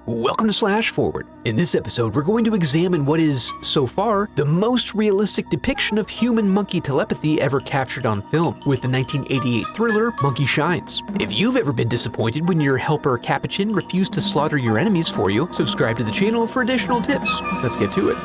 Welcome to Slash Forward. In this episode, we're going to examine what is, so far, the most realistic depiction of human-monkey telepathy ever captured on film, with the 1988 thriller Monkey Shines. If you've ever been disappointed when your helper Capuchin refused to slaughter your enemies for you, subscribe to the channel for additional tips. Let's get to it.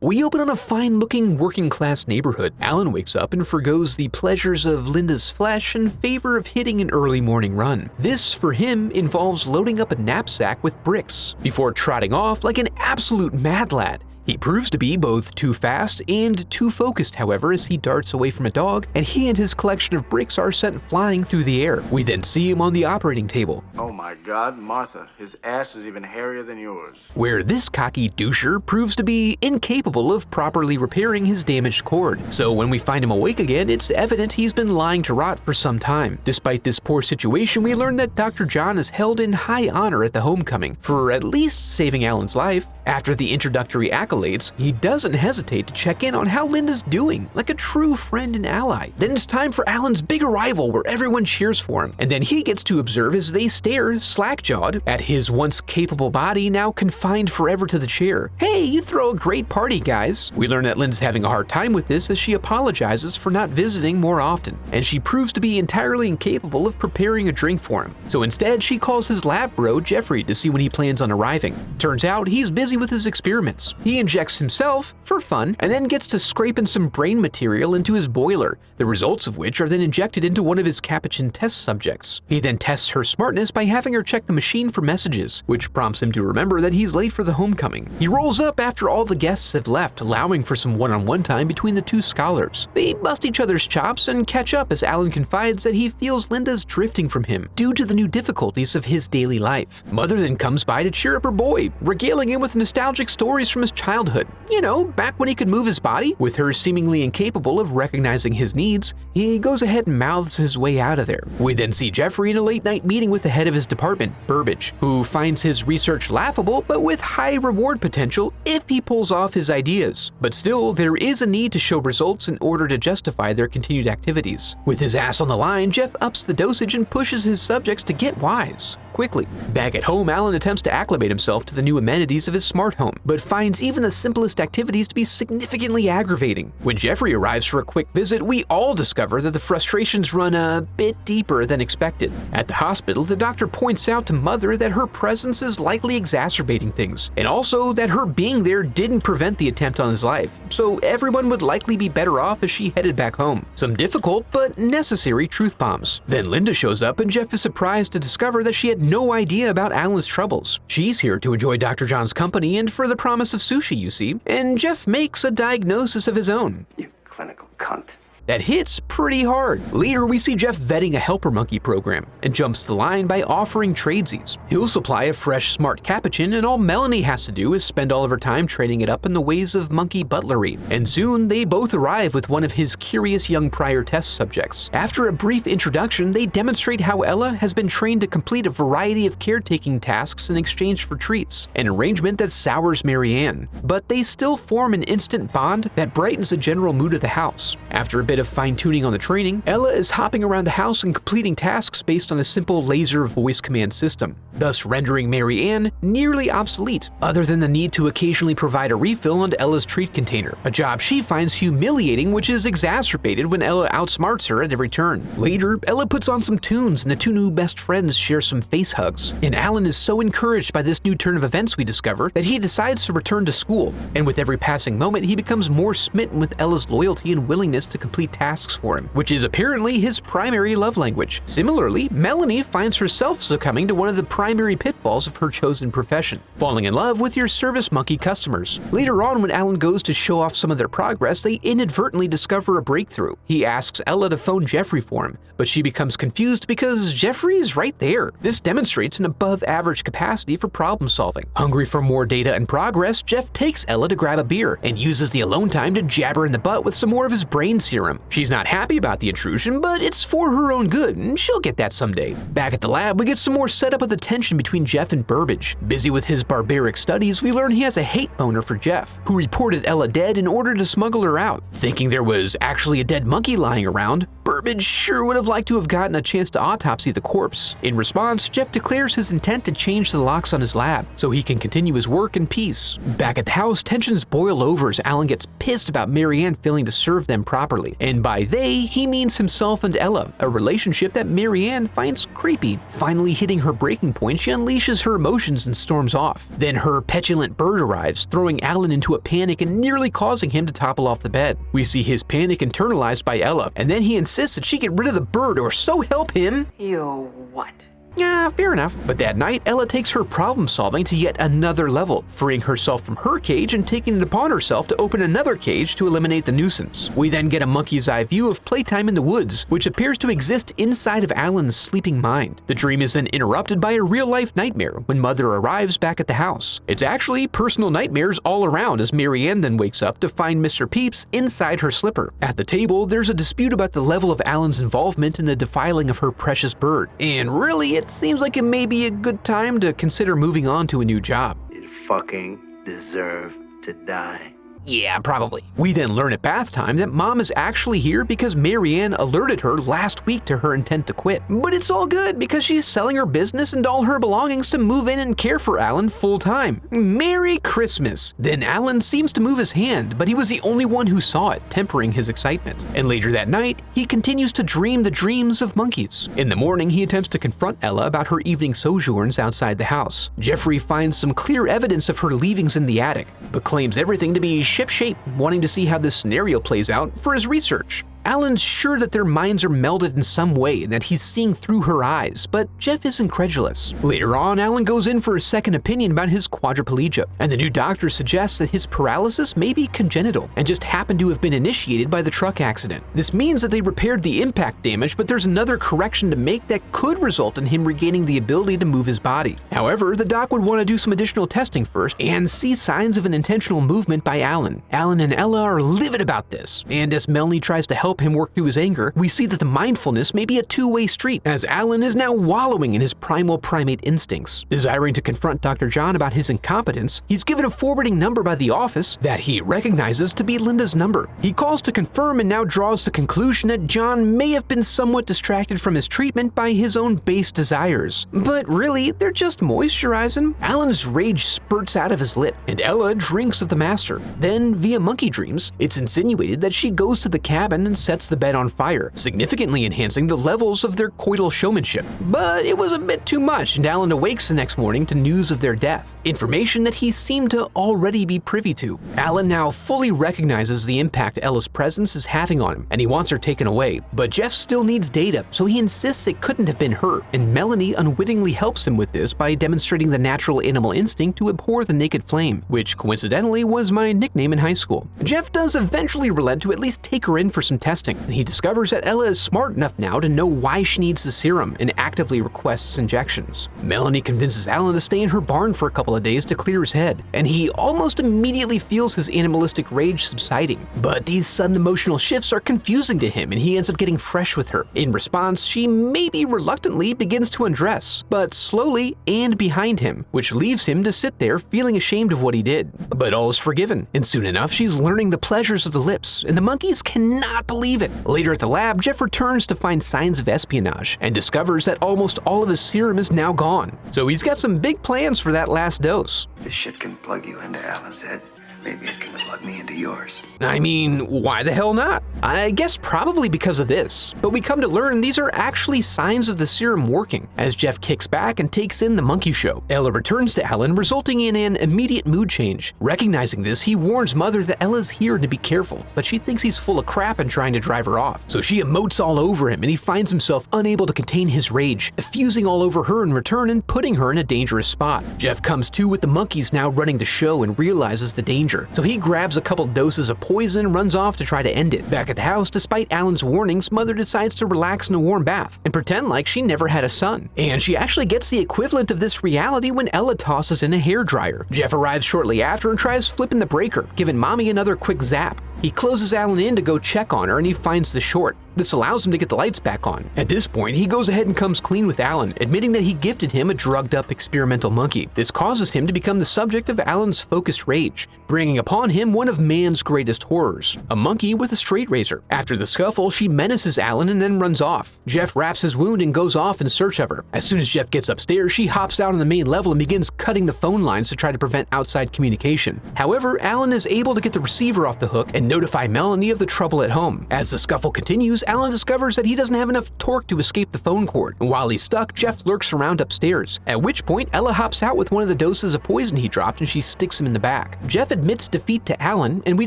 We open on a fine-looking working-class neighborhood. Allan wakes up and forgoes the pleasures of Linda's flesh in favor of hitting an early morning run. This, for him, involves loading up a knapsack with bricks, before trotting off like an absolute mad lad. He proves to be both too fast and too focused, however, as he darts away from a dog, and he and his collection of bricks are sent flying through the air. We then see him on the operating table. Oh my God, Martha, his ass is even hairier than yours. Where this cocky doucher proves to be incapable of properly repairing his damaged cord. So when we find him awake again, it's evident he's been lying to rot for some time. Despite this poor situation, we learn that Dr. John is held in high honor at the homecoming for at least saving Allan's life. After the introductory accolades, he doesn't hesitate to check in on how Linda's doing, like a true friend and ally. Then it's time for Allan's big arrival where everyone cheers for him, and then he gets to observe as they stare, slack-jawed, at his once capable body now confined forever to the chair. Hey, you throw a great party, guys. We learn that Linda's having a hard time with this as she apologizes for not visiting more often, and she proves to be entirely incapable of preparing a drink for him. So instead, she calls his lab bro, Geoffrey, to see when he plans on arriving. Turns out, he's busy with his experiments. He injects himself for fun and then gets to scraping some brain material into his boiler, the results of which are then injected into one of his Capuchin test subjects. He then tests her smartness by having her check the machine for messages, which prompts him to remember that he's late for the homecoming. He rolls up after all the guests have left, allowing for some one-on-one time between the two scholars. They bust each other's chops and catch up as Allan confides that he feels Linda's drifting from him due to the new difficulties of his daily life. Mother then comes by to cheer up her boy, regaling him with nostalgic stories from his childhood. You know, back when he could move his body. With her seemingly incapable of recognizing his needs, he goes ahead and mouths his way out of there. We then see Geoffrey in a late-night meeting with the head of his department, Burbage, who finds his research laughable but with high reward potential if he pulls off his ideas. But still, there is a need to show results in order to justify their continued activities. With his ass on the line, Geof ups the dosage and pushes his subjects to get wise quickly. Back at home, Allan attempts to acclimate himself to the new amenities of his smart home, but finds even the simplest activities to be significantly aggravating. When Geoffrey arrives for a quick visit, we all discover that the frustrations run a bit deeper than expected. At the hospital, the doctor points out to Mother that her presence is likely exacerbating things, and also that her being there didn't prevent the attempt on his life, so everyone would likely be better off as she headed back home. Some difficult but necessary truth bombs. Then Linda shows up and Geof is surprised to discover that she had no idea about Allan's troubles. She's here to enjoy Dr. John's company and for the promise of sushi, you see, and Geof makes a diagnosis of his own. You clinical cunt. That hits pretty hard. Later, we see Geof vetting a helper monkey program and jumps the line by offering tradesies. He'll supply a fresh, smart Capuchin, and all Melanie has to do is spend all of her time training it up in the ways of monkey butlery. And soon, they both arrive with one of his curious young prior test subjects. After a brief introduction, they demonstrate how Ella has been trained to complete a variety of caretaking tasks in exchange for treats, an arrangement that sours Marianne. But they still form an instant bond that brightens the general mood of the house. After a bit of fine-tuning on the training, Ella is hopping around the house and completing tasks based on a simple laser voice command system, thus rendering Marianne nearly obsolete, other than the need to occasionally provide a refill on Ella's treat container, a job she finds humiliating, which is exacerbated when Ella outsmarts her at every turn. Later, Ella puts on some tunes and the two new best friends share some face hugs, and Allan is so encouraged by this new turn of events we discover that he decides to return to school, and with every passing moment he becomes more smitten with Ella's loyalty and willingness to complete tasks for him, which is apparently his primary love language. Similarly, Melanie finds herself succumbing to one of the primary pitfalls of her chosen profession, falling in love with your service monkey customers. Later on, when Allan goes to show off some of their progress, they inadvertently discover a breakthrough. He asks Ella to phone Geoffrey for him, but she becomes confused because Geoffrey is right there. This demonstrates an above-average capacity for problem solving. Hungry for more data and progress, Geof takes Ella to grab a beer and uses the alone time to jab her in the butt with some more of his brain serum. him. She's not happy about the intrusion, but it's for her own good, and she'll get that someday. Back at the lab, we get some more setup of the tension between Geof and Burbage. Busy with his barbaric studies, we learn he has a hate boner for Geof, who reported Ella dead in order to smuggle her out. Thinking there was actually a dead monkey lying around, Burbage sure would have liked to have gotten a chance to autopsy the corpse. In response, Geof declares his intent to change the locks on his lab so he can continue his work in peace. Back at the house, tensions boil over as Allan gets pissed about Marianne failing to serve them properly. And by they, he means himself and Ella, a relationship that Marianne finds creepy. Finally hitting her breaking point, she unleashes her emotions and storms off. Then her petulant bird arrives, throwing Allan into a panic and nearly causing him to topple off the bed. We see his panic internalized by Ella, and then he insists that she get rid of the bird or so help him. You what? Yeah, fair enough. But that night, Ella takes her problem solving to yet another level, freeing herself from her cage and taking it upon herself to open another cage to eliminate the nuisance. We then get a monkey's eye view of playtime in the woods, which appears to exist inside of Allan's sleeping mind. The dream is then interrupted by a real-life nightmare when Mother arrives back at the house. It's actually personal nightmares all around as Marianne then wakes up to find Mr. Peeps inside her slipper. At the table, there's a dispute about the level of Allan's involvement in the defiling of her precious bird. And really, it seems like it may be a good time to consider moving on to a new job. You fucking deserve to die. Yeah, probably. We then learn at bath time that Mom is actually here because Marianne alerted her last week to her intent to quit. But it's all good because she's selling her business and all her belongings to move in and care for Allan full time. Merry Christmas! Then Allan seems to move his hand, but he was the only one who saw it, tempering his excitement. And later that night, he continues to dream the dreams of monkeys. In the morning, he attempts to confront Ella about her evening sojourns outside the house. Geoffrey finds some clear evidence of her leavings in the attic, but claims everything to be shipshape, wanting to see how this scenario plays out for his research. Allan's sure that their minds are melded in some way and that he's seeing through her eyes, but Geof is incredulous. Later on, Allan goes in for a second opinion about his quadriplegia, and the new doctor suggests that his paralysis may be congenital and just happened to have been initiated by the truck accident. This means that they repaired the impact damage, but there's another correction to make that could result in him regaining the ability to move his body. However, the doc would want to do some additional testing first and see signs of an intentional movement by Allan. Allan and Ella are livid about this, and as Melanie tries to help him work through his anger, we see that the mindfulness may be a two-way street, as Allan is now wallowing in his primal primate instincts. Desiring to confront Dr. John about his incompetence, he's given a forwarding number by the office that he recognizes to be Linda's number. He calls to confirm and now draws the conclusion that John may have been somewhat distracted from his treatment by his own base desires. But really, they're just moisturizing. Allan's rage spurts out of his lip, and Ella drinks of the master. Then, via monkey dreams, it's insinuated that she goes to the cabin and sets the bed on fire, significantly enhancing the levels of their coital showmanship. But it was a bit too much, and Allan awakes the next morning to news of their death, information that he seemed to already be privy to. Allan now fully recognizes the impact Ella's presence is having on him, and he wants her taken away. But Geof still needs data, so he insists it couldn't have been her, and Melanie unwittingly helps him with this by demonstrating the natural animal instinct to abhor the naked flame, which coincidentally was my nickname in high school. Geof does eventually relent to at least take her in for some testing, and he discovers that Ella is smart enough now to know why she needs the serum and actively requests injections. Melanie convinces Allan to stay in her barn for a couple of days to clear his head, and he almost immediately feels his animalistic rage subsiding. But these sudden emotional shifts are confusing to him, and he ends up getting fresh with her. In response, she maybe reluctantly begins to undress, but slowly and behind him, which leaves him to sit there feeling ashamed of what he did. But all is forgiven, and soon enough she's learning the pleasures of the lips, and the monkeys cannot believe it. Later at the lab, Geof returns to find signs of espionage and discovers that almost all of his serum is now gone. So he's got some big plans for that last dose. This shit can plug you into Allan's head. Maybe it can plug me into yours. I mean, why the hell not? I guess probably because of this, but we come to learn these are actually signs of the serum working, as Geof kicks back and takes in the monkey show. Ella returns to Allan, resulting in an immediate mood change. Recognizing this, he warns Mother that Ella's here and to be careful, but she thinks he's full of crap and trying to drive her off. So she emotes all over him, and he finds himself unable to contain his rage, effusing all over her in return and putting her in a dangerous spot. Geof comes to with the monkeys now running the show and realizes the danger. So he grabs a couple doses of poison and runs off to try to end it. Back at the house, despite Allan's warnings, Mother decides to relax in a warm bath and pretend like she never had a son. And she actually gets the equivalent of this reality when Ella tosses in a hairdryer. Geof arrives shortly after and tries flipping the breaker, giving Mommy another quick zap. He closes Allan in to go check on her and he finds the short. This allows him to get the lights back on. At this point, he goes ahead and comes clean with Allan, admitting that he gifted him a drugged-up experimental monkey. This causes him to become the subject of Allan's focused rage, bringing upon him one of man's greatest horrors, a monkey with a straight razor. After the scuffle, she menaces Allan and then runs off. Geof wraps his wound and goes off in search of her. As soon as Geof gets upstairs, she hops out on the main level and begins cutting the phone lines to try to prevent outside communication. However, Allan is able to get the receiver off the hook and notify Melanie of the trouble at home. As the scuffle continues, Allan discovers that he doesn't have enough torque to escape the phone cord, and while he's stuck, Geof lurks around upstairs, at which point Ella hops out with one of the doses of poison he dropped and she sticks him in the back. Geof admits defeat to Allan, and we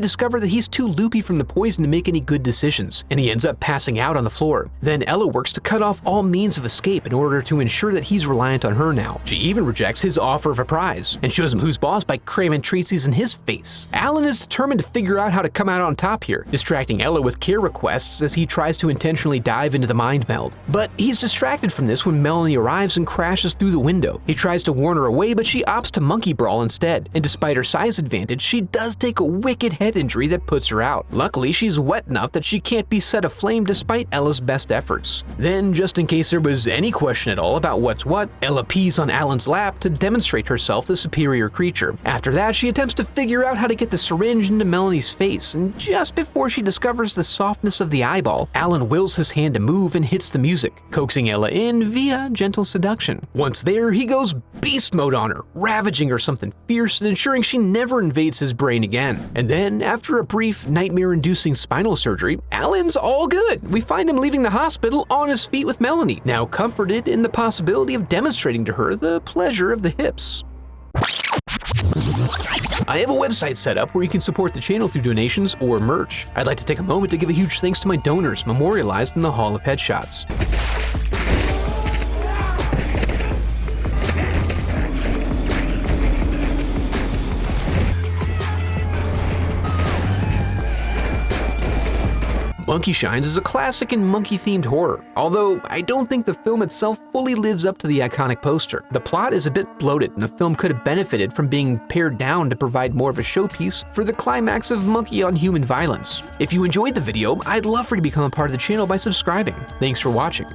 discover that he's too loopy from the poison to make any good decisions, and he ends up passing out on the floor. Then Ella works to cut off all means of escape in order to ensure that he's reliant on her now. She even rejects his offer of a prize, and shows him who's boss by cramming treaties in his face. Allan is determined to figure out how to come out on top here, distracting Ella with care requests as he tries to intentionally dive into the mind meld. But he's distracted from this when Melanie arrives and crashes through the window. He tries to warn her away, but she opts to monkey brawl instead, and despite her size advantage, she does take a wicked head injury that puts her out. Luckily, she's wet enough that she can't be set aflame despite Ella's best efforts. Then, just in case there was any question at all about what's what, Ella pees on Allan's lap to demonstrate herself the superior creature. After that, she attempts to figure out how to get the syringe into Melanie's face, and just before she discovers the softness of the eyeball, Allan wills his hand to move and hits the music, coaxing Ella in via gentle seduction. Once there, he goes beast mode on her, ravaging her something fierce and ensuring she never invades his brain again. And then, after a brief nightmare-inducing spinal surgery, Allan's all good. We find him leaving the hospital on his feet with Melanie, now comforted in the possibility of demonstrating to her the pleasure of the hips. I have a website set up where you can support the channel through donations or merch. I'd like to take a moment to give a huge thanks to my donors memorialized in the Hall of Headshots. Monkey Shines is a classic and monkey-themed horror, although I don't think the film itself fully lives up to the iconic poster. The plot is a bit bloated, and the film could have benefited from being pared down to provide more of a showpiece for the climax of monkey-on-human violence. If you enjoyed the video, I'd love for you to become a part of the channel by subscribing. Thanks for watching.